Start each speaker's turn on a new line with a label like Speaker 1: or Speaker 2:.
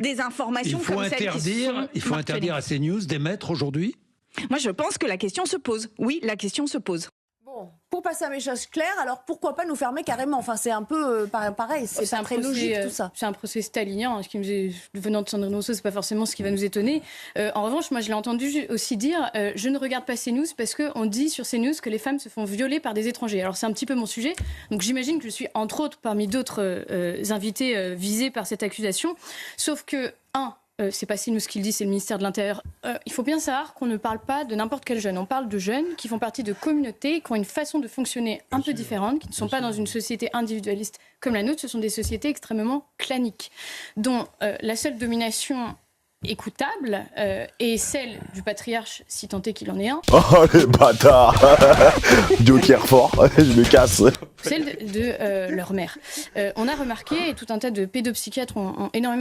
Speaker 1: des informations comme celles qui sont
Speaker 2: Il faut interdire à CNews d'émettre aujourd'hui ?
Speaker 1: Moi, je pense que la question se pose. Oui, la question se pose.
Speaker 3: Bon, pour passer à un message clair, alors pourquoi pas nous fermer carrément ? Enfin, c'est un peu pareil, c'est pas très logique tout ça.
Speaker 4: C'est un procès stalinien, ce qui nous est, venant de Sandrine Rousseau, c'est pas forcément ce qui va nous étonner. En revanche, moi je l'ai entendu aussi dire, je ne regarde pas CNews parce qu'on dit sur CNews que les femmes se font violer par des étrangers. Alors c'est un petit peu mon sujet, donc j'imagine que je suis entre autres parmi d'autres invités visés par cette accusation, sauf que, c'est pas CNews qui le dit, c'est le ministère de l'Intérieur. Il faut bien savoir qu'on ne parle pas de n'importe quel jeune. On parle de jeunes qui font partie de communautés, qui ont une façon de fonctionner un peu différente, qui ne sont pas dans une société individualiste comme la nôtre. Ce sont des sociétés extrêmement claniques, dont la seule domination écoutable est celle du patriarche, si tant est qu'il en est un.
Speaker 5: Oh les bâtards. Joker fort, je me casse.
Speaker 4: Celle de leur mère. On a remarqué, et tout un tas de pédopsychiatres ont énormément